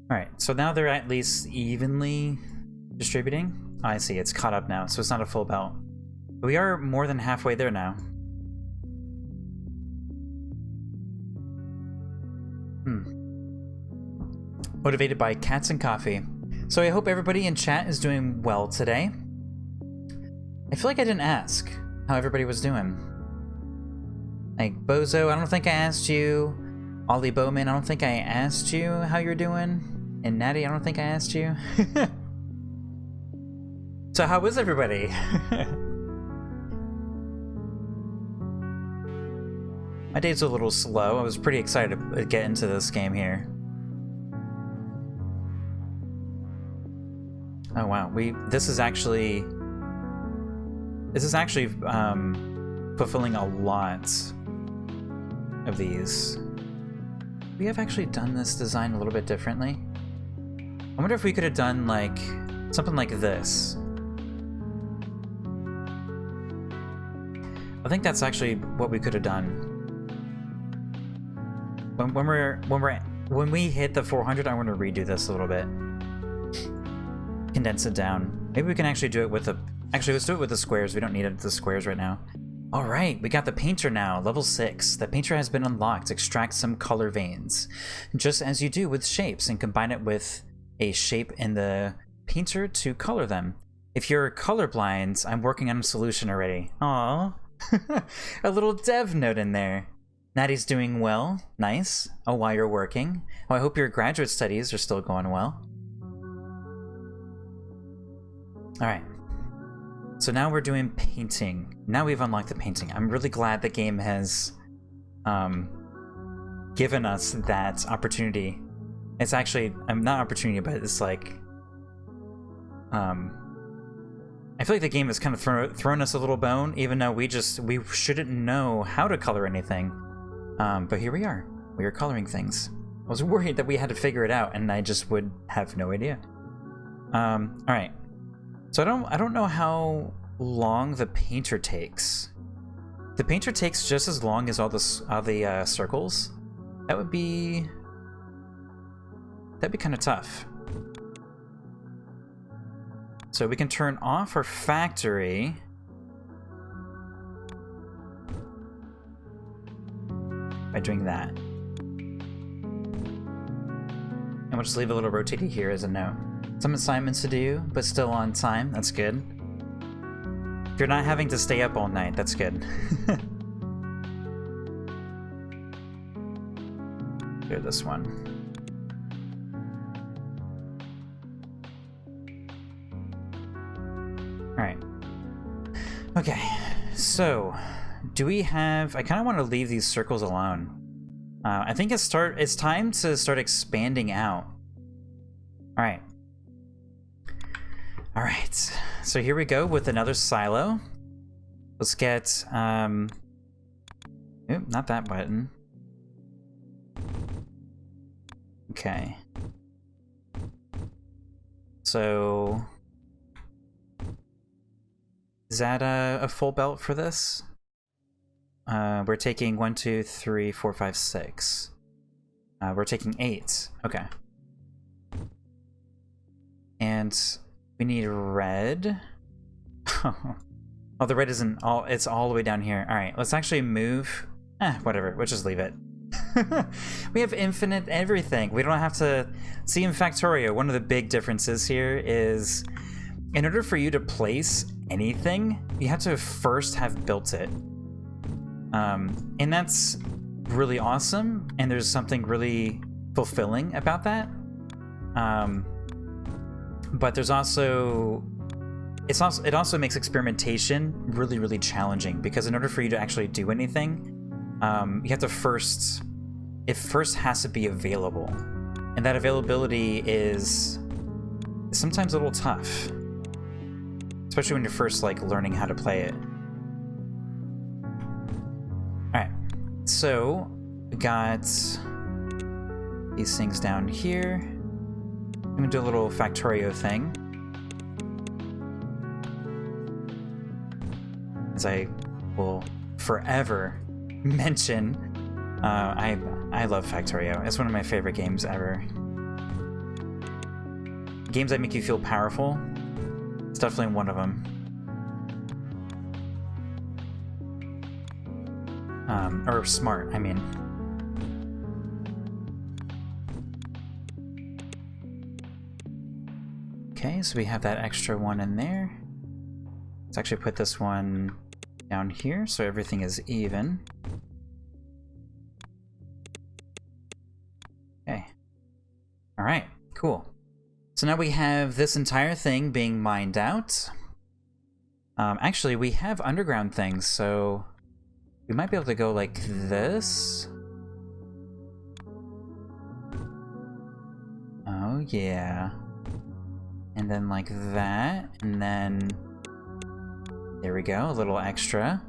Alright, so now they're at least evenly distributing. Oh, I see, it's caught up now, so it's not a full belt. But we are more than halfway there now. Motivated by cats and coffee. So I hope everybody in chat is doing well today. I feel like I didn't ask how everybody was doing. Like, Bozo, I don't think I asked you. Ollie Bowman, I don't think I asked you how you're doing. And Natty, I don't think I asked you. So how is everybody? My day's a little slow. I was pretty excited to get into this game here. Oh wow, this is actually fulfilling a lot of these. We have actually done this design a little bit differently. I wonder if we could have done like something like this. I think that's actually what we could have done. When we hit the 400, I want to redo this a little bit. Condense it down. Maybe we can actually do it with the... Actually, let's do it with the squares. We don't need it the squares right now. Alright, we got the painter now, level 6. The painter has been unlocked. Extract some color veins. Just as you do with shapes, and combine it with a shape in the painter to color them. If you're colorblind, I'm working on a solution already. Aww. A little dev note in there. Natty's doing well. Nice. Oh, while you're working. Oh, I hope your graduate studies are still going well. Alright. So now we're doing painting. Now we've unlocked the painting. I'm really glad the game has given us that opportunity. It's actually, not opportunity, but it's like... I feel like the game has kind of thrown us a little bone, even though we shouldn't know how to color anything. But here we are. We are coloring things. I was worried that we had to figure it out, and I just would have no idea. Alright. So I don't know how long the painter takes. The painter takes just as long as all the circles. That'd be kind of tough. So we can turn off our factory. By doing that. And we'll just leave a little rotated here as a note. Some assignments to do, but still on time. That's good. If you're not having to stay up all night, that's good. Clear this one. Alright. Okay, so do we have... I kind of want to leave these circles alone. I think it's time to start expanding out. Alright. Alright, so here we go with another silo. Let's get, oop, not that button. Okay. So... is that a full belt for this? We're taking 1, 2, 3, 4, 5, 6. We're taking 8. Okay. And we need red. Oh, the red isn't all, it's all the way down here. All right, let's actually move. Whatever, we'll just leave it. We have infinite everything. We don't have to see in Factorio. One of the big differences here is in order for you to place anything, you have to first have built it. And that's really awesome, and there's something really fulfilling about that. But there's also... it also makes experimentation really, really challenging, because in order for you to actually do anything, you have to first... it first has to be available. And that availability is sometimes a little tough. Especially when you're first, like, learning how to play it. Alright, so we got these things down here. I'm gonna do a little Factorio thing. As I will forever mention, I love Factorio. It's one of my favorite games ever. games that make you feel powerful. It's definitely one of them. Or smart, I mean. Okay, so we have that extra one in there. Let's actually put this one down here so everything is even. Okay. Alright, cool. So now we have this entire thing being mined out. Actually, we have underground things, so we might be able to go like this. Oh, yeah. And then like that, and then there we go, a little extra.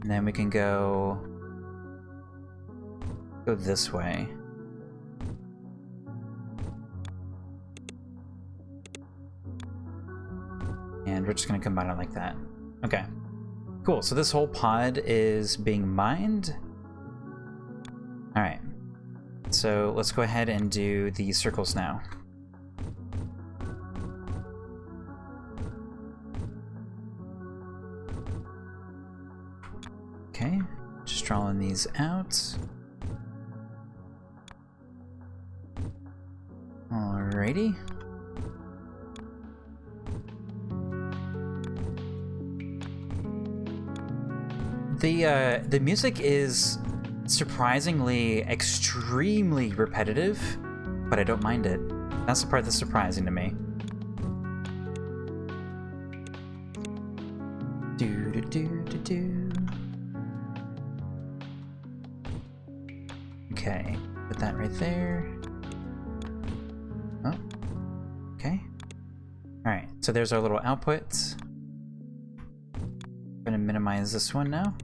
And then we can go this way. And we're just gonna combine it like that. Okay. Cool, so this whole pod is being mined. Alright. So let's go ahead and do the circles now. Okay, just drawing these out. Alrighty. The music is surprisingly extremely repetitive, but I don't mind it. That's the part that's surprising to me. Do do do do do. Okay, put that right there. Oh, okay. All right, so there's our little output. I'm gonna minimize this one now.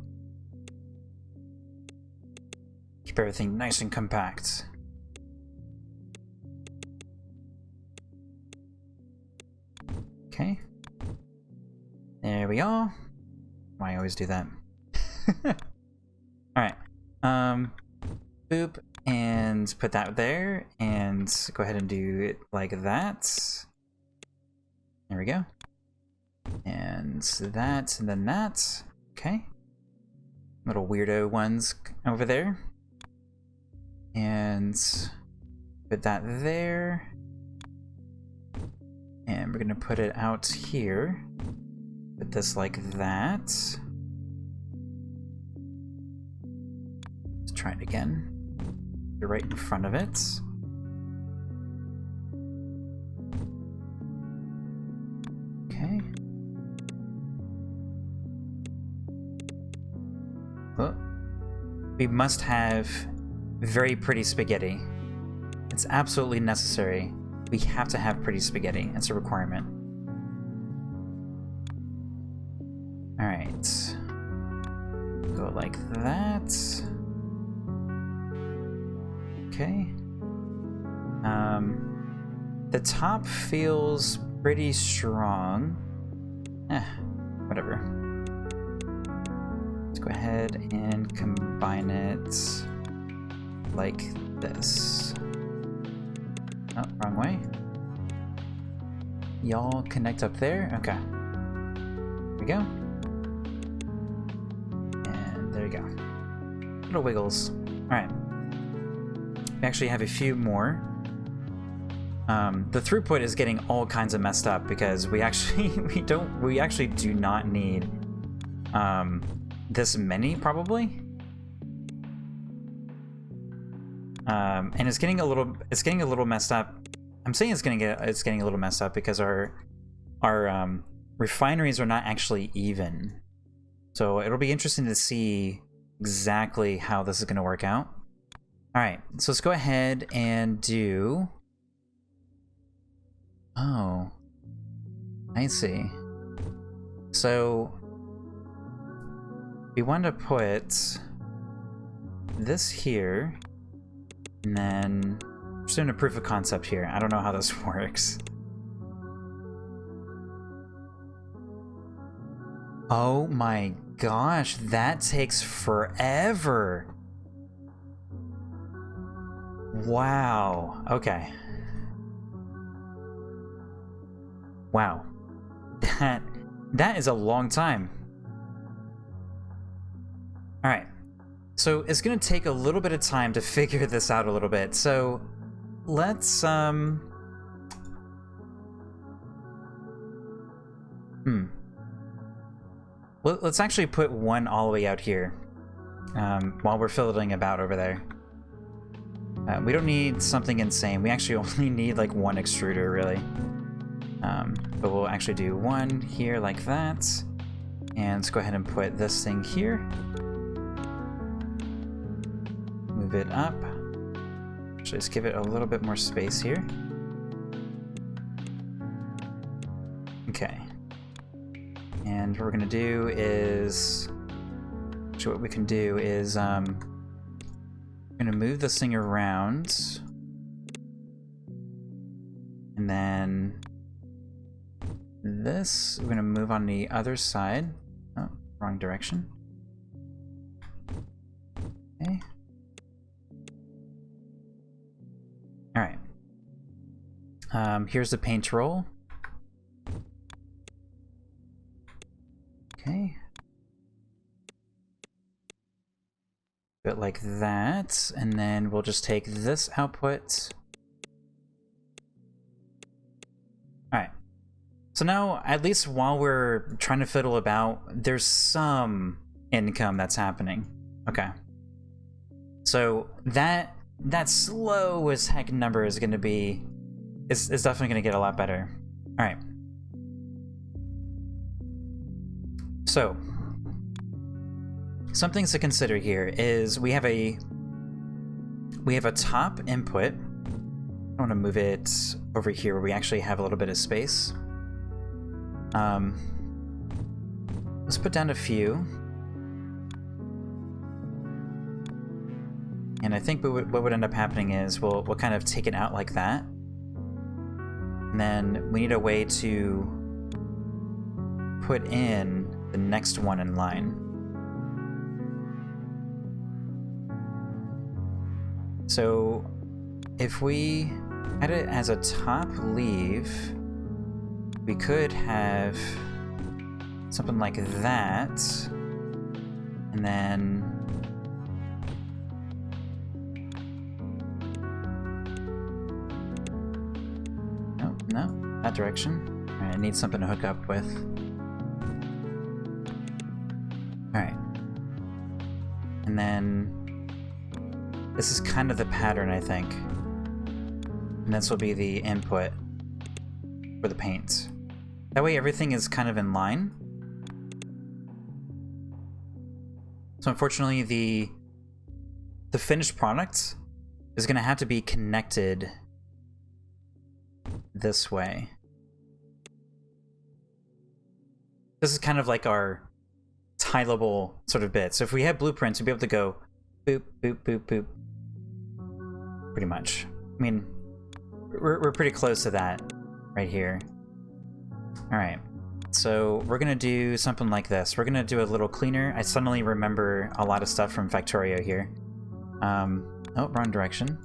Keep everything nice and compact. Okay. There we go. Why I always do that. Alright. Boop. And put that there. And go ahead and do it like that. There we go. And that, and then that. Okay. Little weirdo ones over there. And put that there. And we're gonna put it out here. Put this like that. Let's try it again. You're right in front of it. Okay. Oh. We must have very pretty spaghetti. It's absolutely necessary. We have to have pretty spaghetti. It's a requirement. Alright. Go like that. Okay. The top feels pretty strong. Whatever. Let's go ahead and combine it like this. Oh, wrong way. Y'all connect up there? Okay. There we go. And there you go. Little wiggles. Alright. We actually have a few more. The throughput is getting all kinds of messed up because we actually do not need this many probably. And it's getting a little messed up. I'm saying it's getting a little messed up because our refineries are not actually even. So it'll be interesting to see exactly how this is going to work out. All right, so let's go ahead and do. Oh, I see. So we want to put this here. And then I'm just doing a proof of concept here. I don't know how this works. Oh my gosh, that takes forever. Wow. Okay. Wow. That is a long time. Alright. So it's gonna take a little bit of time to figure this out a little bit. So let's let's actually put one all the way out here while we're fiddling about over there. We don't need something insane. We actually only need like one extruder, really. But we'll actually do one here like that. And let's go ahead and put this thing here. Move it up. Actually, let's give it a little bit more space here. Okay. And what we're gonna do is... Actually, what we can do is... we're gonna move this thing around. And then... this, we're gonna move on the other side. Oh, wrong direction. Okay. Alright. Here's the paint roll. Okay. Do it like that, and then we'll just take this output. Alright. So now, at least while we're trying to fiddle about, there's some income that's happening. Okay. So that slow as heck number is going to be... is definitely going to get a lot better. Alright. So, some things to consider here is we have a top input. I want to move it over here where we actually have a little bit of space. Let's put down a few. And I think what would end up happening is we'll kind of take it out like that. And then we need a way to put in the next one in line. So if we had it as a top leaf, we could have something like that, and then no, that direction. All right, I need something to hook up with. All right, and then this is kind of the pattern, I think, and this will be the input for the paint. That way everything is kind of in line. So unfortunately the finished product is going to have to be connected this way. This is kind of like our tileable sort of bit. So if we had blueprints, we'd be able to go boop, boop, boop, boop. Pretty much. I mean, we're pretty close to that right here. Alright, so we're gonna do something like this. We're gonna do a little cleaner. I suddenly remember a lot of stuff from Factorio here. Oh, wrong direction.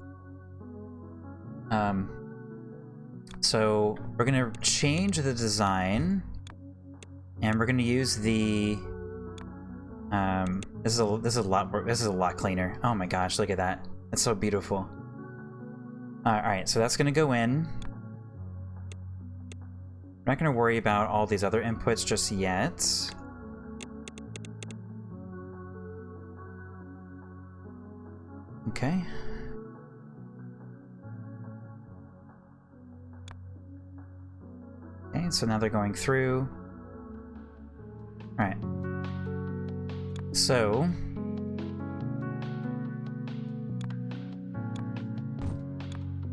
So we're gonna change the design, and we're gonna use the this is a lot cleaner. Oh my gosh, look at that. It's so beautiful. Alright, so that's gonna go in. I'm not going to worry about all these other inputs just yet. Okay. Okay, so now they're going through. Alright. So...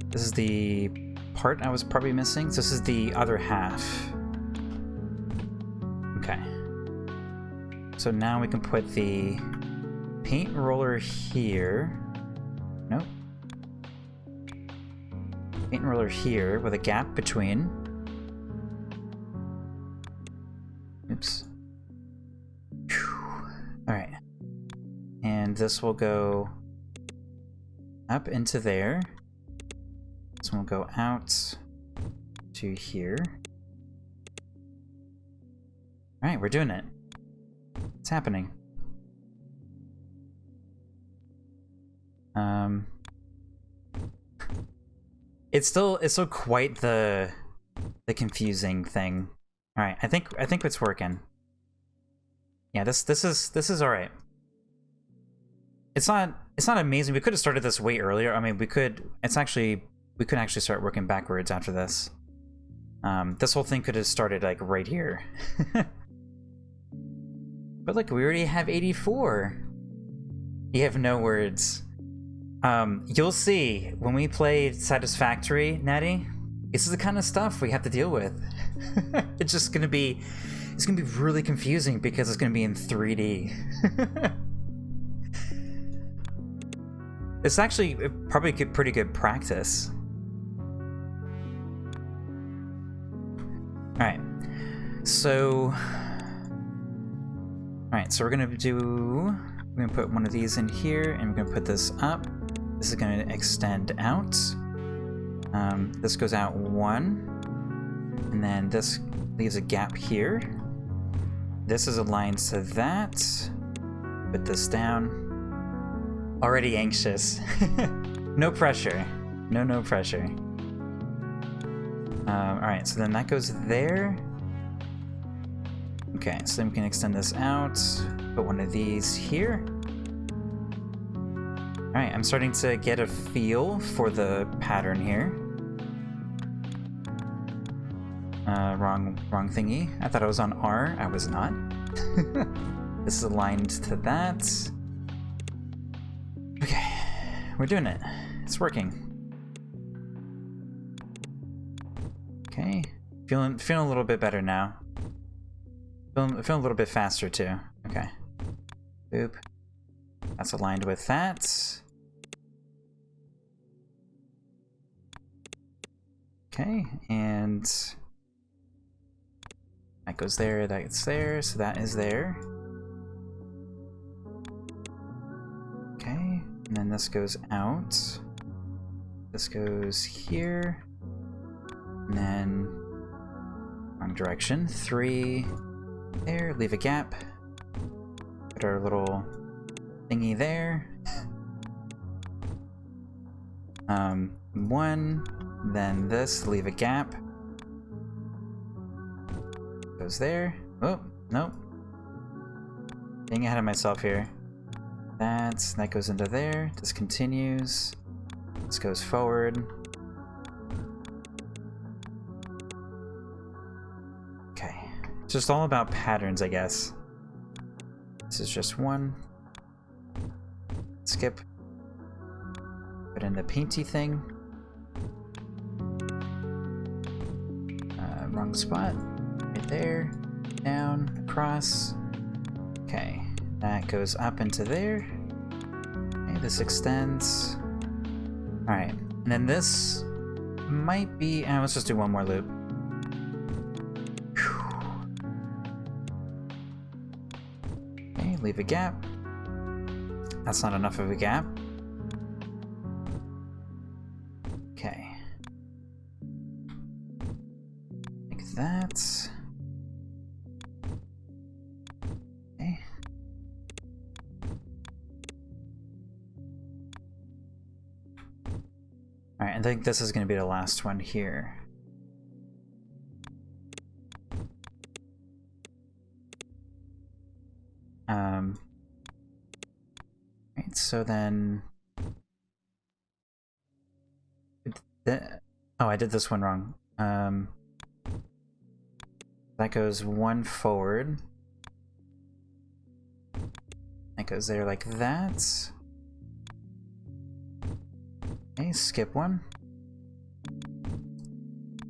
this is the part I was probably missing. So this is the other half. Okay. So now we can put the paint roller here. Nope. Paint roller here with a gap between. Oops. Alright. And this will go up into there. This one will go out to here. Alright, we're doing it. It's happening. It's still quite the confusing thing. Alright, I think it's working. Yeah, this is alright. It's not amazing. We could have started this way earlier. I mean, we could actually start working backwards after this. This whole thing could have started like right here. But look, we already have 84. You have no words. You'll see when we play Satisfactory, Natty. This is the kind of stuff we have to deal with. It's gonna be really confusing because it's gonna be in 3D. It's actually probably pretty good practice. Alright, so we're gonna put one of these in here, and we're gonna put this up. This is gonna extend out. This goes out 1, and then this leaves a gap here. This is aligned to that. Put this down. Already anxious. No pressure. No pressure. Alright, so then that goes there. Okay, so then we can extend this out. Put one of these here. Alright, I'm starting to get a feel for the pattern here. Wrong thingy. I thought I was on R. I was not. This is aligned to that. Okay, we're doing it. It's working. Okay, feeling a little bit better now. Feeling a little bit faster too. Okay. Boop. That's aligned with that. Okay, and that goes there, that's there, so that is there. Okay, and then this goes out. This goes here. And then wrong direction. 3 there, leave a gap. Put our little thingy there. 1, then this, leave a gap. Goes there. Oh, nope. Getting ahead of myself here. That goes into there. This continues. This goes forward. Okay. It's just all about patterns, I guess. This is just 1. Skip. Put in the painty thing. Wrong spot. Right there. Down. Across. Okay. That goes up into there. Okay, this extends. Alright. And then this might be... let's just do one more loop. Okay, leave a gap. That's not enough of a gap. Okay. Like that. Okay. Alright, I think this is going to be the last one here. Right, so then... Oh, I did this one wrong. That goes 1 forward. That goes there like that. Okay, skip 1.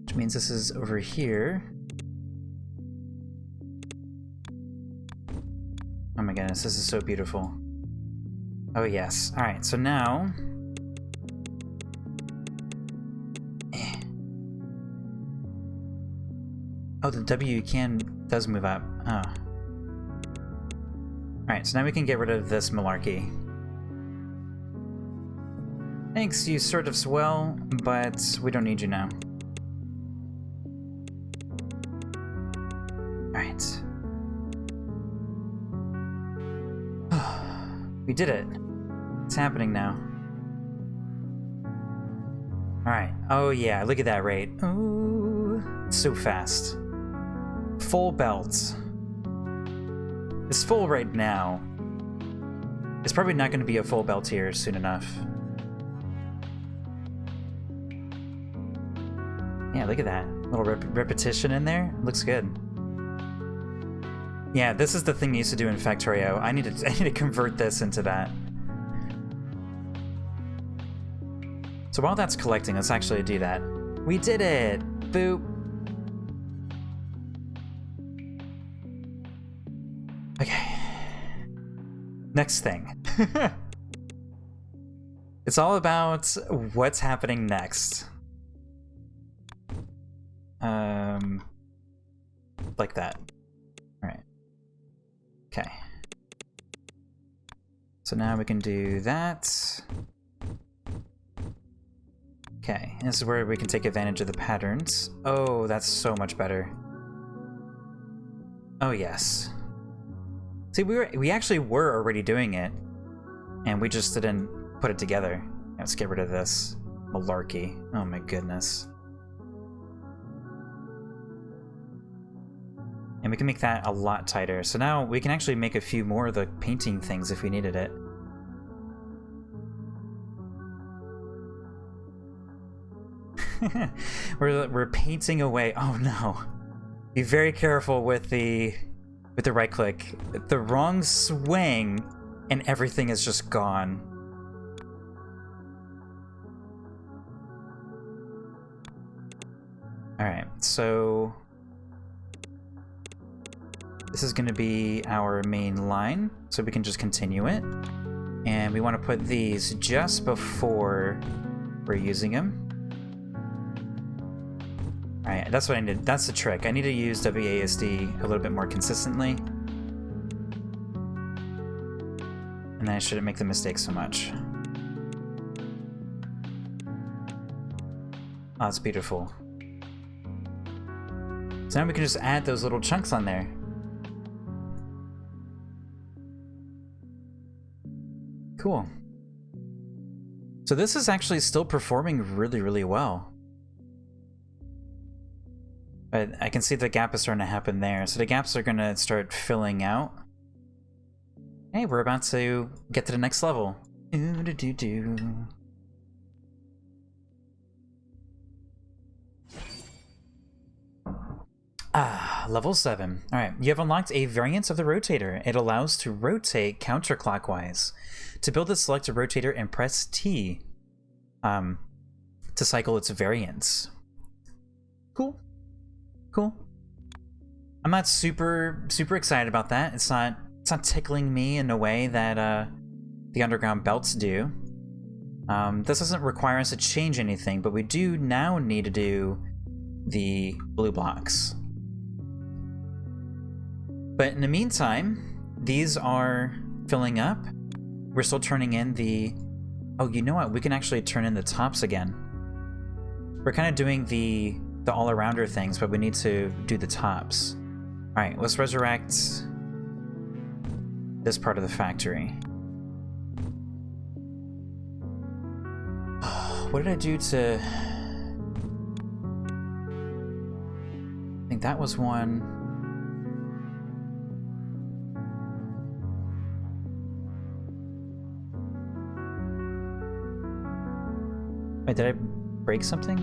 Which means this is over here. Oh my goodness, this is so beautiful. Oh yes. Alright, so now... Oh, the W does move up. Oh. Alright, so now we can get rid of this malarkey. Thanks, you sort of swell, but we don't need you now. Alright. We did it. It's happening now. Alright. Oh yeah, look at that rate. Ooh, it's so fast. Full belt. It's full right now. It's probably not going to be a full belt here soon enough. Yeah, look at that. Little repetition in there. Looks good. Yeah, this is the thing you used to do in Factorio. I need to convert this into that. So while that's collecting, let's actually do that. We did it! Boop! Okay. Next thing. It's all about what's happening next. Like that. Alright. Okay. So now we can do that. Okay, this is where we can take advantage of the patterns. Oh, that's so much better. Oh yes. See, we actually were already doing it, and we just didn't put it together. Let's get rid of this malarkey. Oh my goodness. And we can make that a lot tighter. So now we can actually make a few more of the painting things if we needed it. we're painting away. Oh no. Be very careful with the right click. The wrong swing and everything is just gone. Alright, so this is going to be our main line, so we can just continue it. And we want to put these just before we're using them. Alright, that's what I need. That's the trick. I need to use WASD a little bit more consistently. And then I shouldn't make the mistake so much. Oh, that's beautiful. So now we can just add those little chunks on there. Cool. So this is actually still performing really, really well. But I can see the gap is starting to happen there. So the gaps are going to start filling out. Hey, we're about to get to the next level. Ooh-doo-doo-doo. Ah, level 7. Alright, you have unlocked a variant of the rotator. It allows to rotate counterclockwise. To build it, select a rotator and press T to cycle its variants. Cool. Cool. I'm not super excited about that. It's not tickling me in a way that the underground belts do. This doesn't require us to change anything, but we do now need to do the blue blocks. But in the meantime, these are filling up. We're still turning in the... Oh, you know what? We can actually turn in the tops again. We're kind of doing the all-arounder things, but we need to do the tops. Alright, let's resurrect this part of the factory. What did I do to... I think that was one... Wait, did I break something?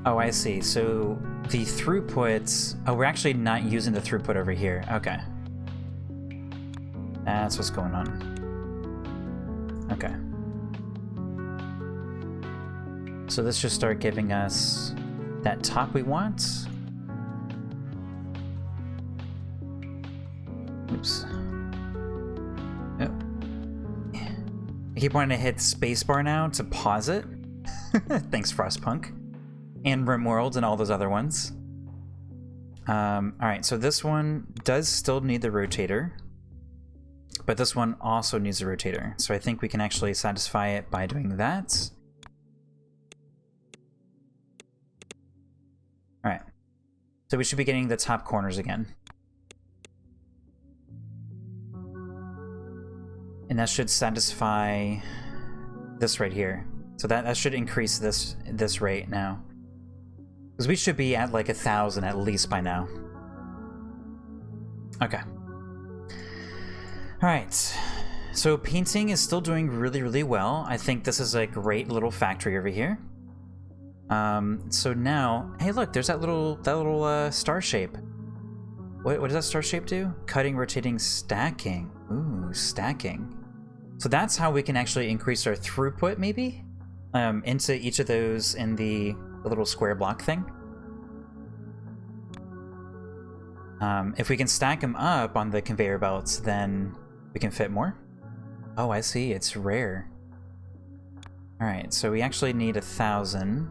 Oh, I see. So the throughput... Oh, we're actually not using the throughput over here. Okay. That's what's going on. Okay. So this should start giving us that top we want. Oops. Oh. I keep wanting to hit spacebar now to pause it. Thanks, Frostpunk. And Rimworld and all those other ones. Alright, so this one does still need the rotator. But this one also needs a rotator. So I think we can actually satisfy it by doing that. Alright. So we should be getting the top corners again. And that should satisfy this right here. So that should increase this rate now. Because we should be at like 1,000 at least by now. Okay. Alright. So painting is still doing really, really well. I think this is a great little factory over here. So now, hey look, there's that little star shape. What does that star shape do? Cutting, rotating, stacking. Ooh, stacking. So that's how we can actually increase our throughput, maybe? Into each of those in the little square block thing. If we can stack them up on the conveyor belts, then we can fit more. Oh, I see. It's rare. Alright, so we actually need 1,000.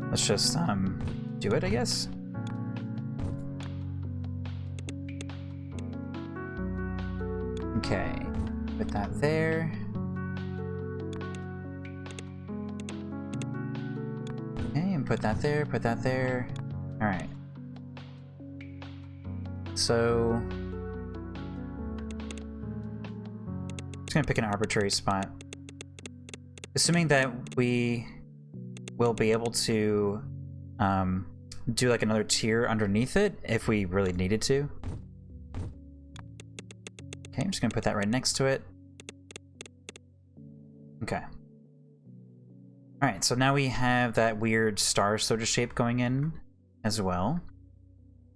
Let's just, do it, I guess. Okay, put that there. Okay, and put that there, put that there. Alright. So... I'm just gonna pick an arbitrary spot. Assuming that we will be able to do like another tier underneath it if we really needed to. Okay, I'm just gonna put that right next to it. Okay. Alright, so now we have that weird star sort of shape going in as well.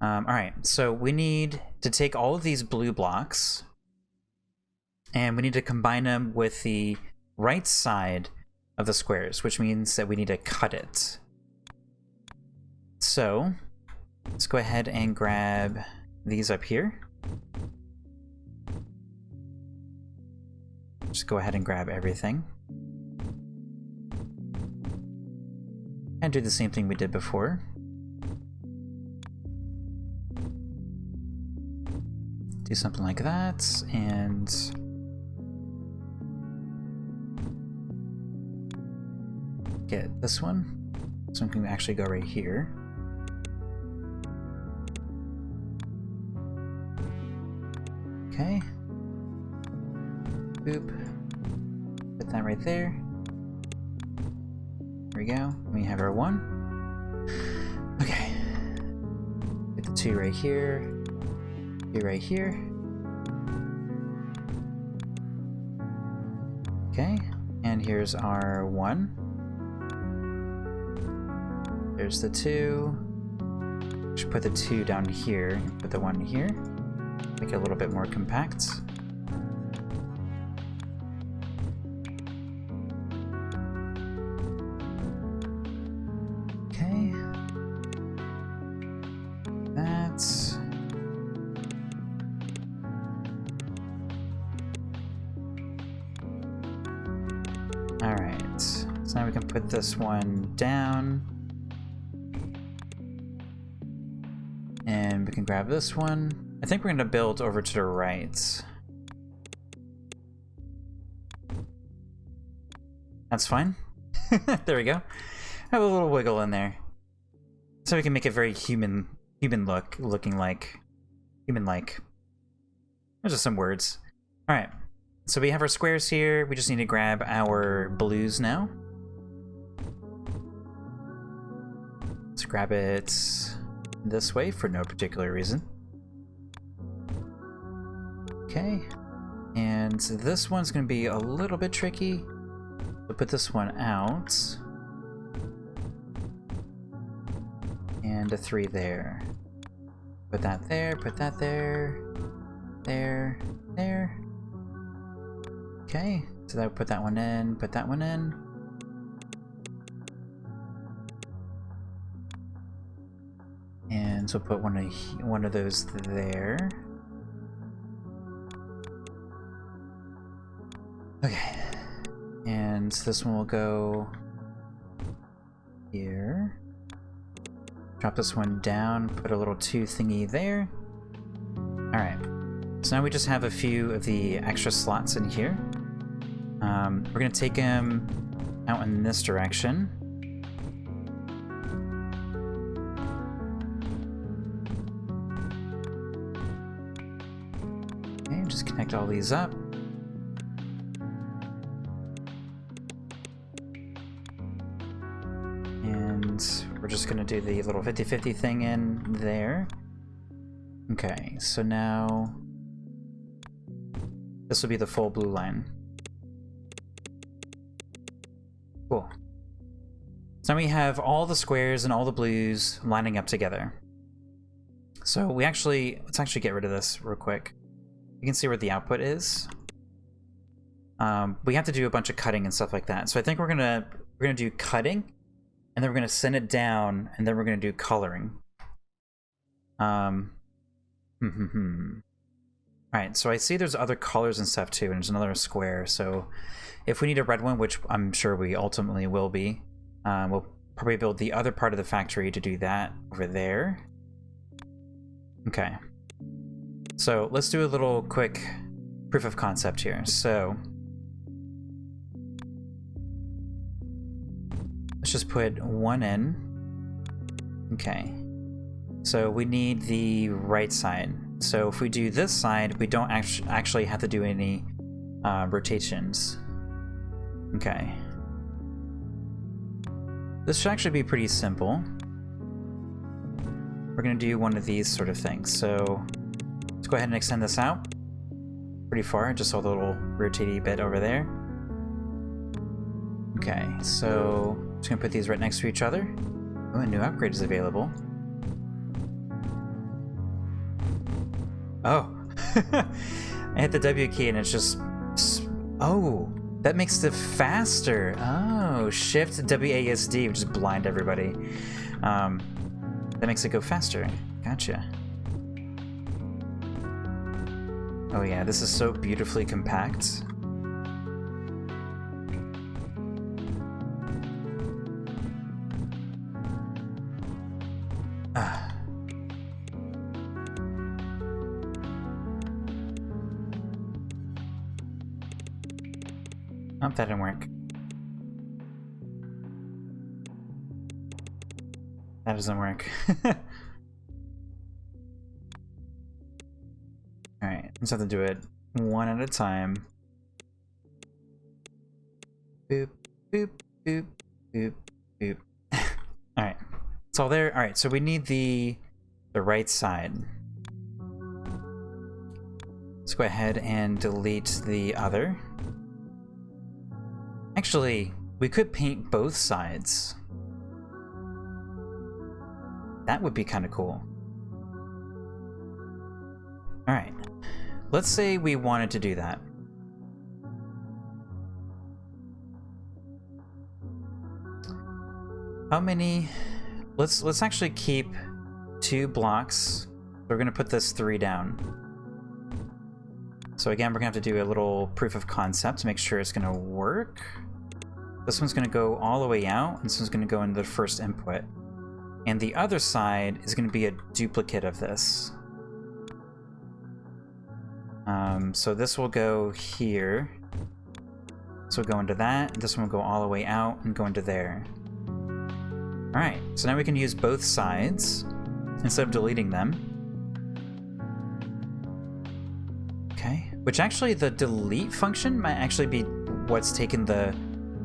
Alright, so we need to take all of these blue blocks and we need to combine them with the right side of the squares, which means that we need to cut it. So let's go ahead and grab these up here. Just go ahead and grab everything. And do the same thing we did before. Do something like that, and get this one. This one can actually go right here. Okay. Boop. Put that right there. There we go. We have our 1. Okay. Get the 2 right here. 2 right here. Okay. And here's our 1. There's the 2. Should put the 2 down here. Put the 1 here. Make it a little bit more compact. Okay. That's... Alright. So now we can put this one down. And we can grab this one. I think we're going to build over to the right. That's fine. There we go. Have a little wiggle in there. So we can make it very looking like human-like. Those are some words. Alright. So we have our squares here. We just need to grab our blues now. Let's grab it this way for no particular reason. Okay, and this one's going to be a little bit tricky. So put this one out. And a 3 there. Put that there, put that there. There, there. Okay, so that would put that one in, put that one in. And so put one of those there. Okay, and this one will go here. Drop this one down, put a little 2 thingy there. Alright, so now we just have a few of the extra slots in here. We're going to take them out in this direction. just connect all these up. And we're just gonna do the little 50-50 thing in there. Okay, so now this will be the full blue line. Cool. So now we have all the squares and all the blues lining up together. So we actually, let's actually get rid of this real quick. You can see where the output is. We have to do a bunch of cutting and stuff like that. So I think we're gonna do cutting, and then we're gonna send it down, and then we're gonna do coloring. Alright, so I see there's other colors and stuff too, and there's another square, so if we need a red one, which I'm sure we ultimately will be, we'll probably build the other part of the factory to do that over there. Okay. So let's do a little quick proof of concept here. So let's just put one in. Okay. So we need the right side. So if we do this side, we don't actually have to do any rotations. Okay. This should actually be pretty simple. We're going to do one of these sort of things. So let's go ahead and extend this out pretty far, just a little rotatey bit over there. Okay, so just going to put these right next to each other. Oh, a new upgrade is available. Oh, I hit the W key and it's just... Oh, that makes it faster. Oh, Shift WASD, which is blind everybody. That makes it go faster. Gotcha. Oh yeah, this is so beautifully compact. Oh, that didn't work. That doesn't work. Alright, let's have to do it one at a time. Boop, boop, boop, boop, boop. Alright, it's all there. Alright, so we need the right side. Let's go ahead and delete the other. Actually, we could paint both sides. That would be kind of cool. Alright, let's say we wanted to do that. How many? Let's actually keep 2 blocks. We're gonna put this 3 down. So again, we're gonna have to do a little proof of concept to make sure it's gonna work. This one's gonna go all the way out, and this one's gonna go into the first input. And the other side is gonna be a duplicate of this. So this will go here. This will go into that. This one will go all the way out and go into there. Alright, so now we can use both sides instead of deleting them. Okay, which actually the delete function might actually be what's taken the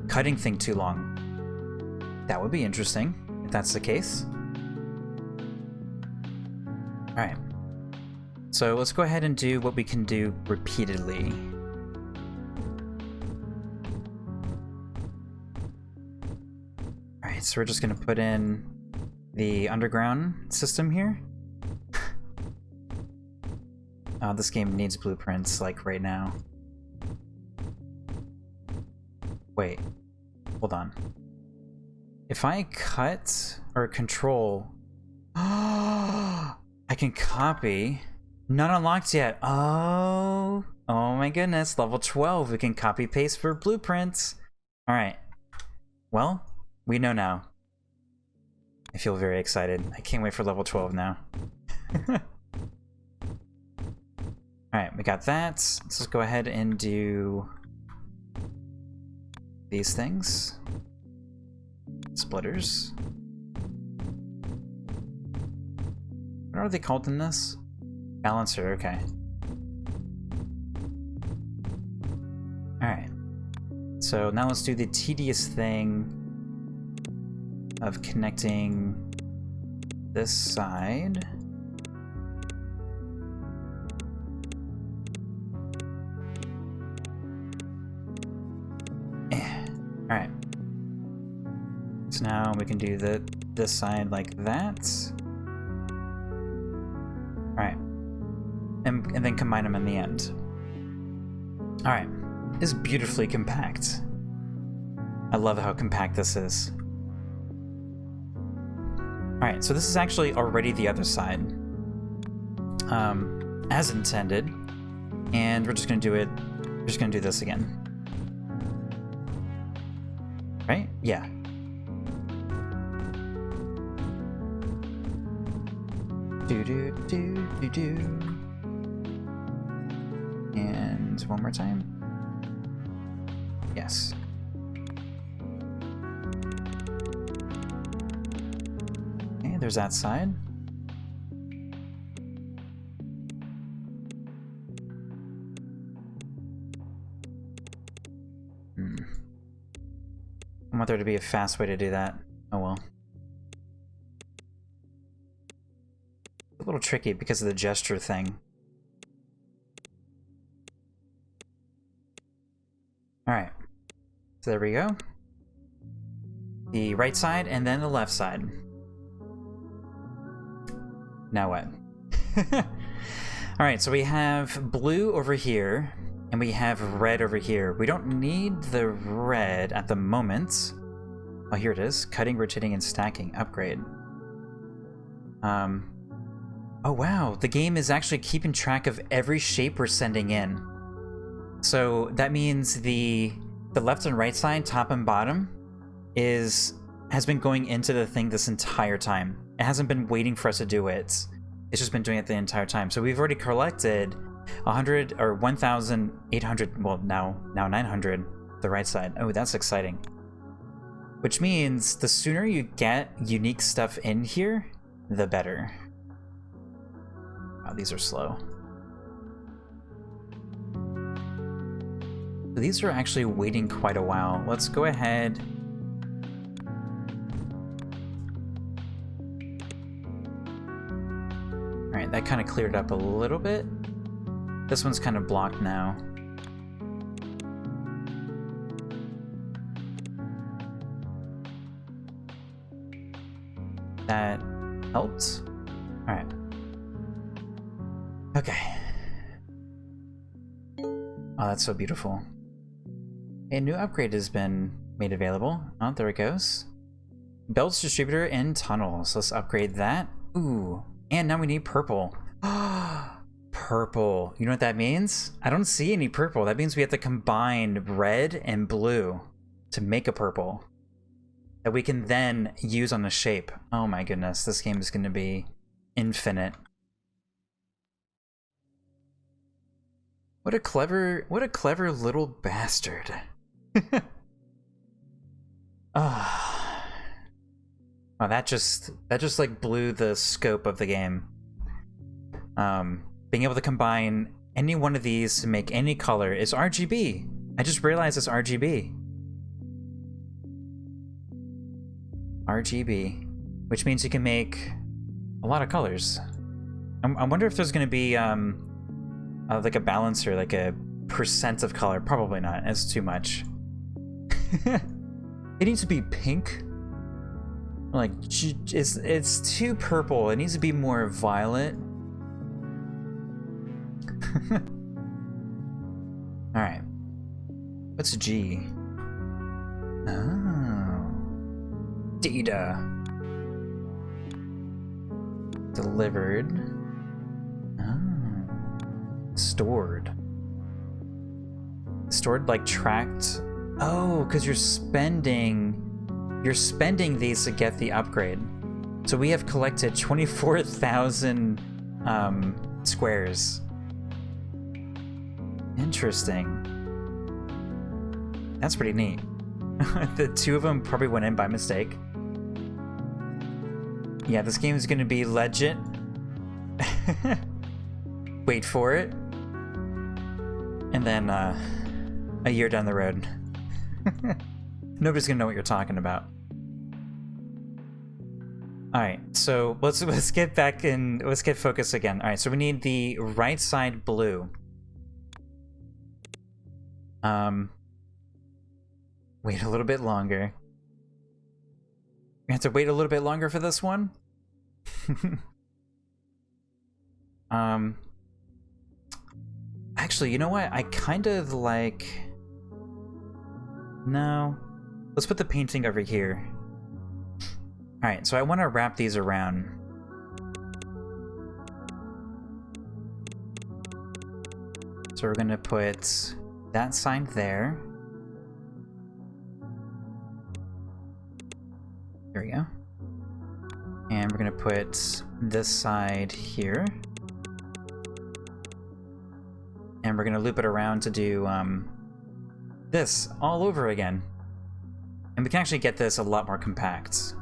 cutting thing too long. That would be interesting if that's the case. Alright, so let's go ahead and do what we can do repeatedly. Alright, so we're just gonna put in the underground system here. This game needs blueprints, like, right now. Wait, hold on. If I cut or control... I can copy. Not unlocked yet. Oh my goodness, level 12. We can copy paste for blueprints. Alright. Well, we know now. I feel very excited. I can't wait for level 12 now. Alright, we got that. Let's just go ahead and do these things. Splitters. What are they called in this? Balancer, okay. So now let's do the tedious thing of connecting this side. Alright. So now we can do this side like that. Alright. And then combine them in the end. Alright. This is beautifully compact. I love how compact this is. Alright, so this is actually already the other side. As intended. And we're just gonna do it. We're just gonna do this again. Right? Yeah. Do. And one more time. Yes. Okay, there's that side. I want there to be a fast way to do that. Oh well. A little tricky because of the gesture thing. Alright. So there we go. The right side and then the left side. Now what? Alright, so we have blue over here. And we have red over here. We don't need the red at the moment. Oh, here it is. Cutting, rotating, and stacking. Upgrade. Oh, wow. The game is actually keeping track of every shape we're sending in. So that means the left and right side, top and bottom, has been going into the thing this entire time. It hasn't been waiting for us to do it. It's just been doing it the entire time. So we've already collected 100 or 1,800, well now 900, the right side. Oh, that's exciting. Which means the sooner you get unique stuff in here, the better. Wow, these are slow. So these are actually waiting quite a while. Let's go ahead. All right, that kind of cleared up a little bit. This one's kind of blocked now. That helped. All right. Okay. Oh, that's so beautiful. A new upgrade has been made available. Oh, there it goes. Belts, distributor, and tunnels. Let's upgrade that. Ooh. And now we need purple. Purple. You know what that means? I don't see any purple. That means we have to combine red and blue to make a purple that we can then use on a shape. Oh my goodness, this game is going to be infinite. What a clever little bastard. Ah. Wow, that just like blew the scope of the game. Being able to combine any one of these to make any color is RGB. I just realized it's RGB. RGB, which means you can make a lot of colors. I wonder if there's going to be like a balancer, like a percent of color. Probably not. It's too much. It needs to be pink. Like it's too purple. It needs to be more violet. All right. What's G? Oh. Data. Delivered. Oh. Stored. Stored like tracked. Oh, because you're spending these to get the upgrade. So we have collected 24,000 squares. Interesting. That's pretty neat. The two of them probably went in by mistake. Yeah, this game is going to be legit. Wait for it. And then a year down the road. Nobody's gonna know what you're talking about. Alright, so let's get back in, let's get focused again. Alright, so we need the right side blue. Wait a little bit longer. We have to wait a little bit longer for this one? Actually, you know what? I kind of like... No. Let's put the painting over here. Alright, so I want to wrap these around. So we're going to put that side there. There we go. And we're going to put this side here. And we're going to loop it around to do this all over again. And we can actually get this a lot more compact.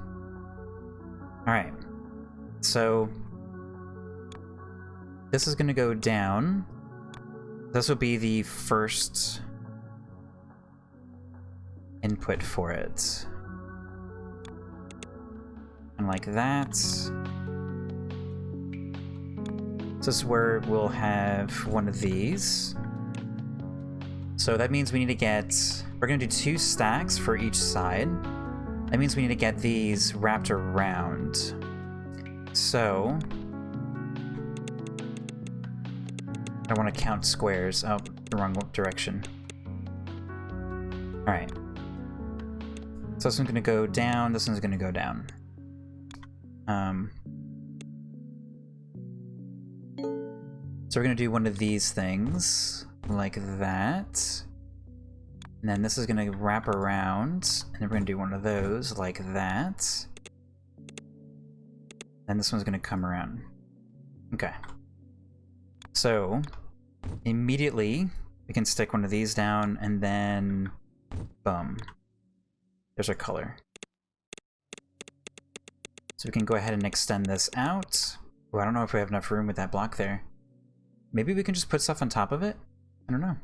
Alright. So this is going to go down. This will be the first input for it. And like that. This is where we'll have one of these. So that means we need to get... We're going to do 2 stacks for each side. That means we need to get these wrapped around. So... I want to count squares. Oh, the wrong direction. Alright. So this one's going to go down, this one's going to go down. So we're going to do one of these things, like that. And then this is going to wrap around, and then we're going to do one of those, like that. And this one's going to come around. Okay. So, immediately, we can stick one of these down, and then, boom. There's our color. So we can go ahead and extend this out. Oh, I don't know if we have enough room with that block there. Maybe we can just put stuff on top of it? I don't know.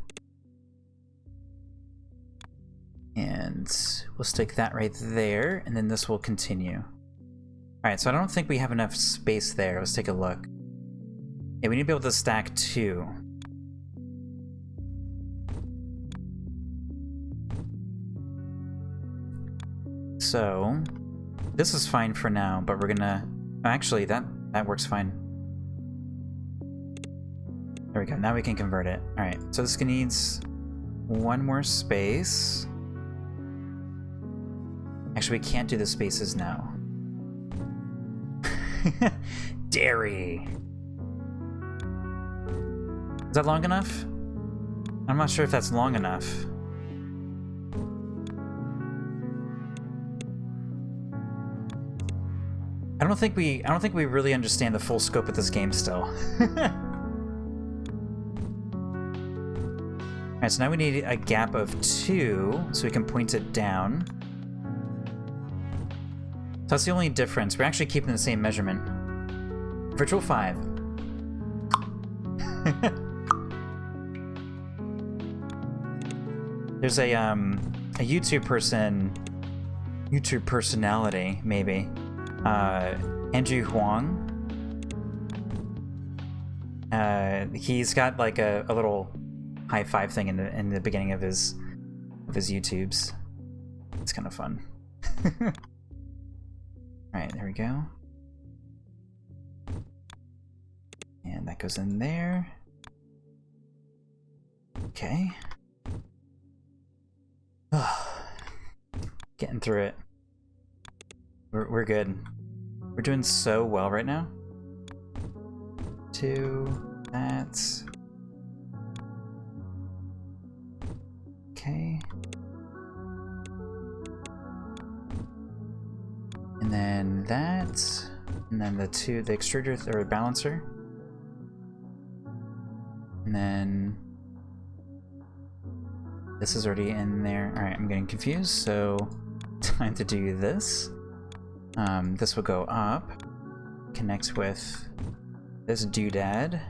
And we'll stick that right there, and then this will continue. Alright, so I don't think we have enough space there. Let's take a look. Yeah, we need to be able to stack 2. So, this is fine for now, but we're gonna... Actually, that works fine. There we go, now we can convert it. Alright, so this needs one more space. Actually, we can't do the spaces now. Dairy! Is that long enough? I'm not sure if that's long enough. I don't think we really understand the full scope of this game still. Alright, so now we need a gap of 2, so we can point it down. So that's the only difference. We're actually keeping the same measurement. Virtual 5. There's a YouTube personality, maybe. Andrew Huang. He's got like a little high five thing in the beginning of his YouTubes. It's kind of fun. Alright, there we go. And that goes in there. Okay. Getting through it. We're good. We're doing so well right now. 2, that. Okay. And then that. And then the extruder or balancer. And then this is already in there. Alright, I'm getting confused, so time to do this. This will go up, connect with this doodad,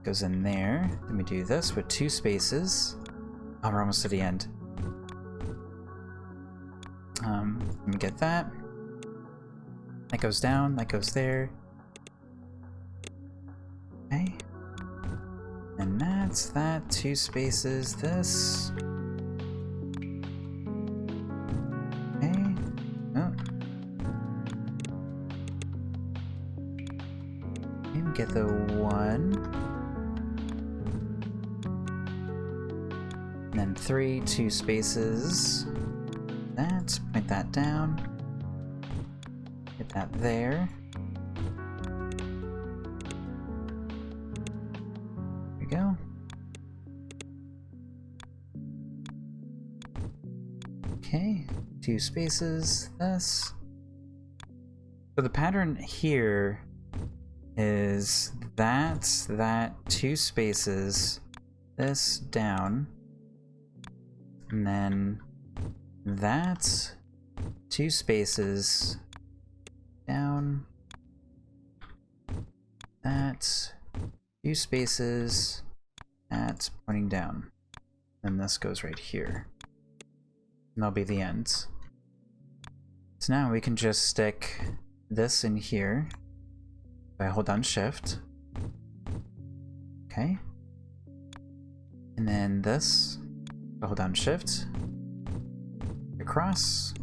goes in there. Then we do this with 2 spaces. Oh, we're almost to the end. Let me get that. That goes down, that goes there. Okay. And that's that. 2 spaces, this. Okay. Oh. Maybe get the 1. And then 3, 2 spaces. That, point that down. Get that there. There we go. Okay, 2 spaces, this. So the pattern here is that 2 spaces, this down, and then that 2 spaces down, that 2 spaces, that's pointing down, and this goes right here, and that'll be the end. So now we can just stick this in here if I hold down shift. Okay, and then this, I hold down shift, across.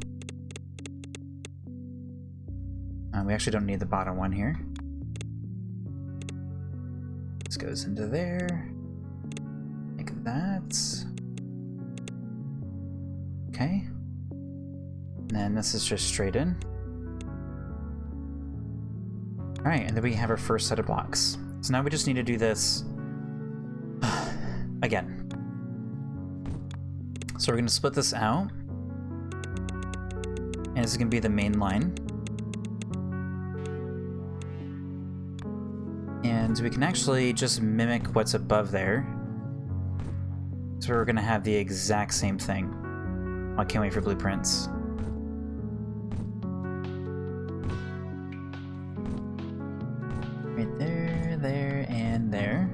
We actually don't need the bottom one here. This goes into there, like that. Okay, and then this is just straight in. Alright, and then we have our first set of blocks. So now we just need to do this again. So we're going to split this out, and this is going to be the main line. And we can actually just mimic what's above there. So we're going to have the exact same thing. I can't wait for blueprints. Right there, there, and there.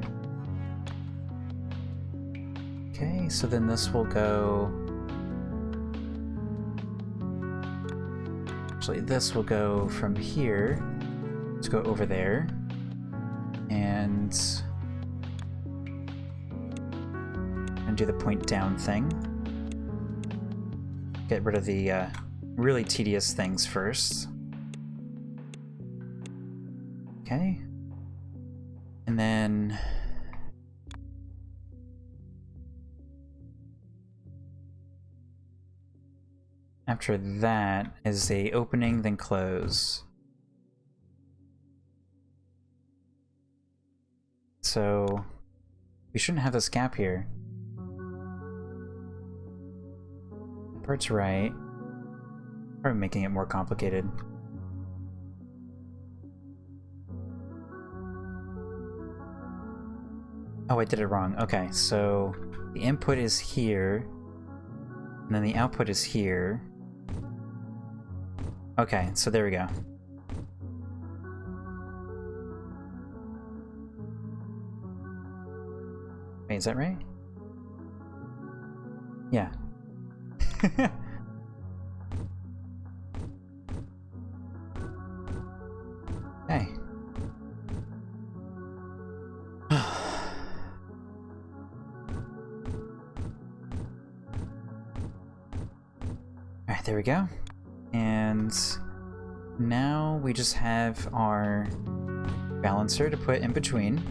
Okay, so then this will go... Actually, this will go from here. Let's go over there. And do the point down thing. Get rid of the really tedious things first. Okay. And then after that is a opening, then close. So we shouldn't have this gap here. That part's right. Probably making it more complicated. Oh, I did it wrong. Okay, so the input is here, and then the output is here. Okay, so there we go. Wait, is that right? Yeah. Hey. Alright, there we go. And now we just have our balancer to put in between.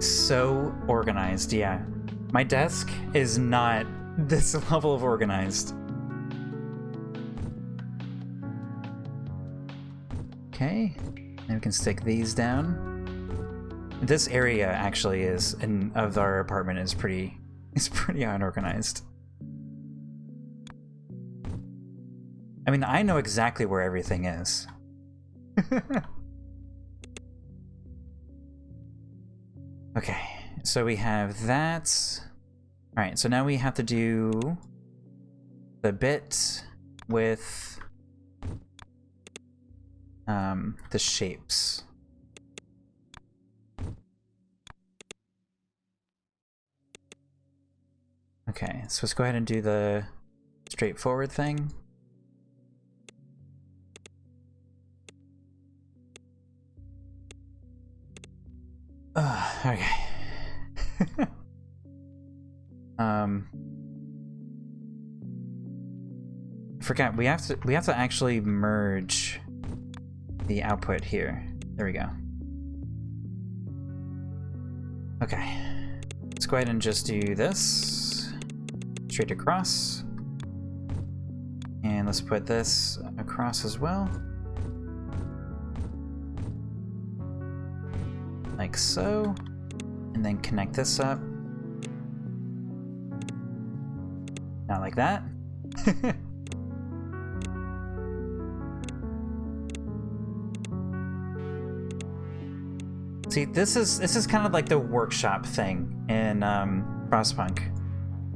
So organized, yeah. My desk is not this level of organized. Okay, then we can stick these down. This area actually is of our apartment is pretty unorganized. I mean, I know exactly where everything is. Okay, so we have that. All right, so now we have to do the bit with the shapes. Okay, so let's go ahead and do the straightforward thing. Okay. Forgot we have to actually merge the output here. There we go. Okay. Let's go ahead and just do this straight across. And let's put this across as well. Like so. And then connect this up. Not like that. See, this is kind of like the workshop thing in Frostpunk.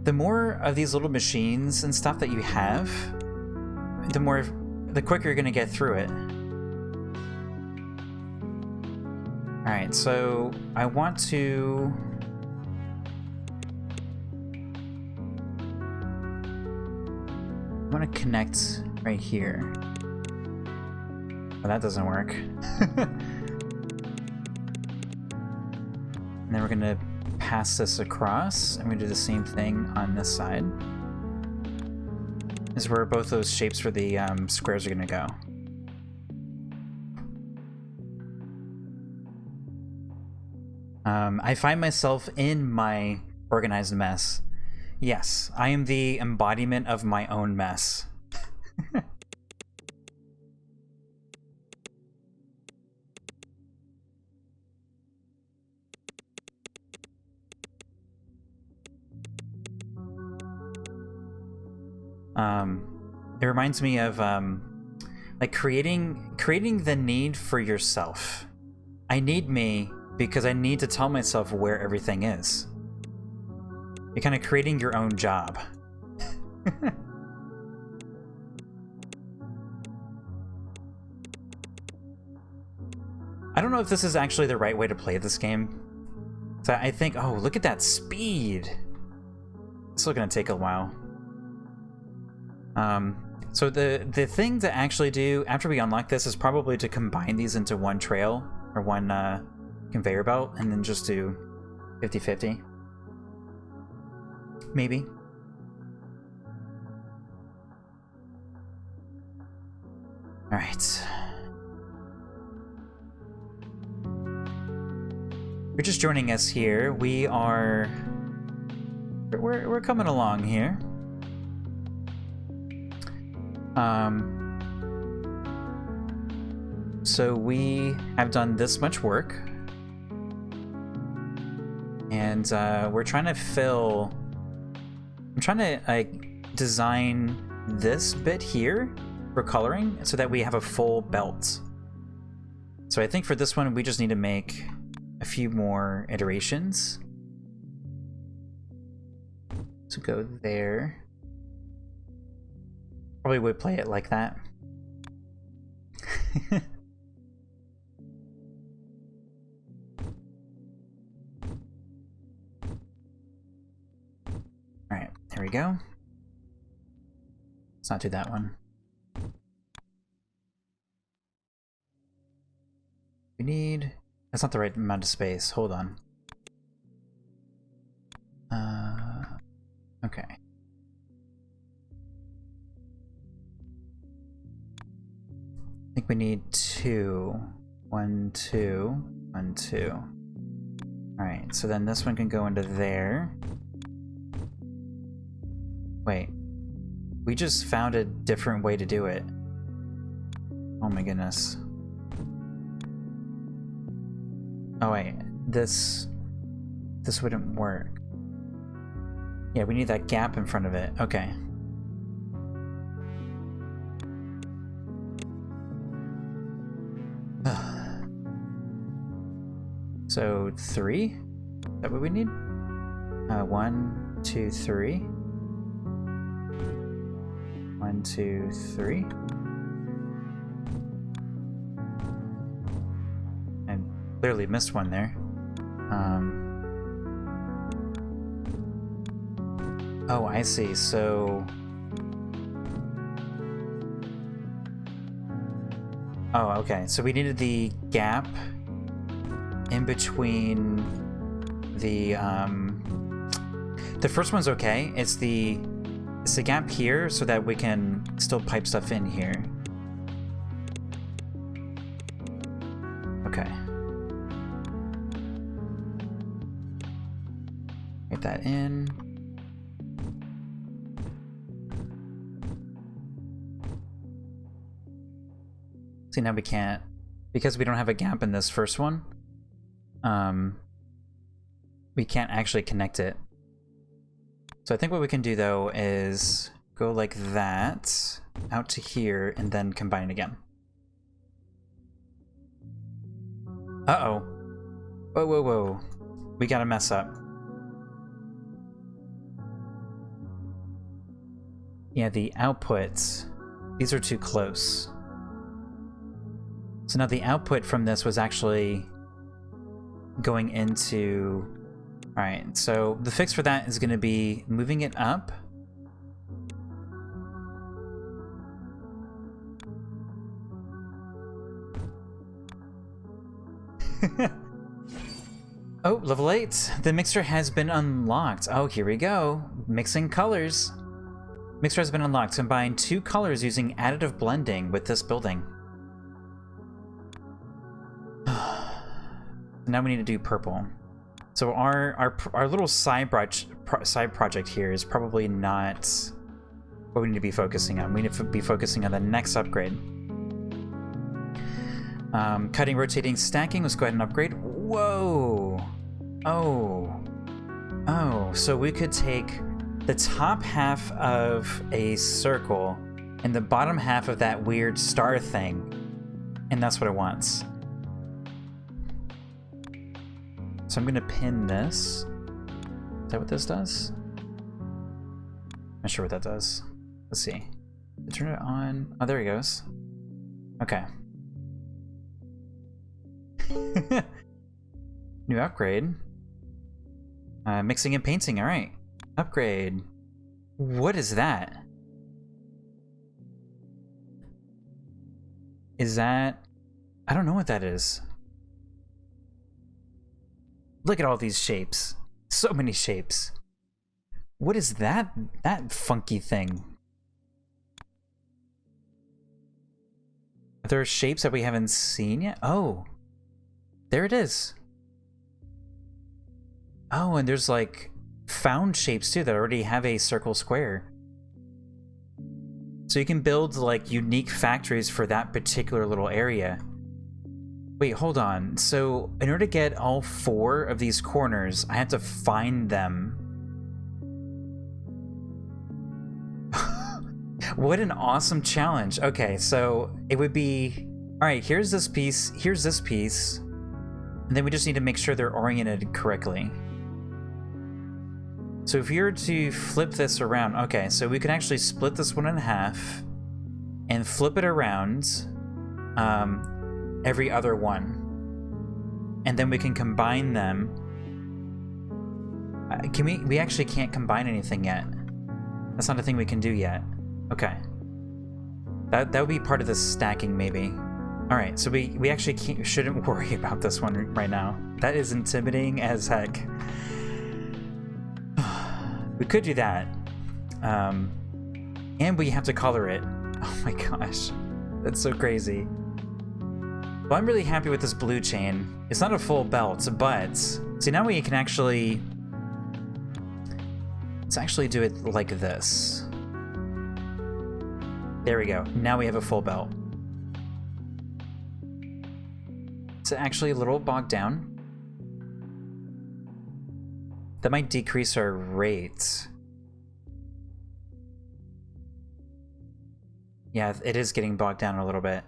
The more of these little machines and stuff that you have, the quicker you're gonna get through it. Alright, so I want to connect right here. Well, that doesn't work. And then we're gonna pass this across, and we do the same thing on this side. This is where both those shapes for the squares are gonna go. I find myself in my organized mess. Yes, I am the embodiment of my own mess. It reminds me of like creating the need for yourself. I need me because I need to tell myself where everything is. You're kind of creating your own job. I don't know if this is actually the right way to play this game. So I think, oh, look at that speed. It's still gonna take a while. So the thing to actually do after we unlock this is probably to combine these into one trail or one conveyor belt and then just do 50-50. Maybe. All right. If you're just joining us here, we're coming along here. So we have done this much work, and we're trying to fill. I'm trying to like design this bit here for coloring so that we have a full belt. So I think for this one we just need to make a few more iterations. So go there. Probably would play it like that. Alright, there we go. Let's not do that one. We need... That's not the right amount of space. Hold on. Okay. I think we need 2. 1, 2, 1, 2. Alright, so then this one can go into there. Wait. We just found a different way to do it. Oh my goodness. Oh wait, this wouldn't work. Yeah, we need that gap in front of it. Okay. So 3? Is that what we need? 1, 2, 3. 1, 2, 3. Clearly missed one there. Oh, I see. So... Oh, okay. So we needed the gap in between the first one's okay. It's the gap here so that we can still pipe stuff in here. Okay. Get that in. See, now we can't, because we don't have a gap in this first one, we can't actually connect it. So I think what we can do though is go like that out to here and then combine again. Uh-oh. Whoa, whoa, whoa. We gotta mess up. Yeah, the outputs, these are too close. So now the output from this was actually going into... Alright, so the fix for that is going to be moving it up. Oh, level 8. The mixer has been unlocked. Oh, here we go. Mixing colors. Mixer has been unlocked. Combine 2 colors using additive blending with this building. Now we need to do purple. So our little side project here is probably not what we need to be focusing on. We need to be focusing on the next upgrade. Cutting, rotating, stacking. Let's go ahead and upgrade. Whoa! Oh. Oh, so we could take the top half of a circle and the bottom half of that weird star thing, and that's what it wants. So I'm gonna pin this. Is that what this does? Not sure what that does. Let's see. Turn it on. Oh, there he goes. Okay. New upgrade. Mixing and painting. All right. Upgrade. What is that? Is that... I don't know what that is. Look at all these shapes. So many shapes. What is that funky thing? Are there shapes that we haven't seen yet? Oh. There it is. Oh, and there's like found shapes too that already have a circle square. So you can build like unique factories for that particular little area. Wait, hold on. So in order to get all 4 of these corners, I have to find them. What an awesome challenge. Okay, so it would be... Alright, here's this piece, and then we just need to make sure they're oriented correctly. So if you were to flip this around... Okay, so we can actually split this one in half and flip it around. Every other one, and then we can combine them. Can we actually can't combine anything yet. That's not a thing we can do yet. Okay, that would be part of the stacking maybe. All right, so we actually shouldn't worry about this one right now. That is intimidating as heck. We could do that, and we have to color it. Oh my gosh, that's so crazy. Well, I'm really happy with this blue chain. It's not a full belt, but see, now we can actually... Let's actually do it like this. There we go. Now we have a full belt. It's actually a little bogged down. That might decrease our rate. Yeah, it is getting bogged down a little bit.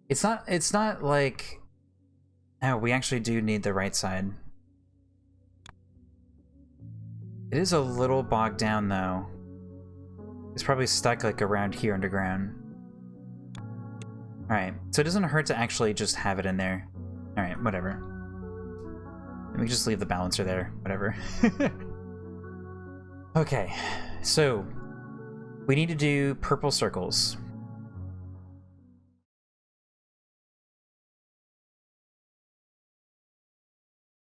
It's not like... Oh, we actually do need the right side. It is a little bogged down, though. It's probably stuck, like, around here underground. Alright, so it doesn't hurt to actually just have it in there. Alright, whatever. Let me just leave the balancer there, whatever. Okay, so we need to do purple circles.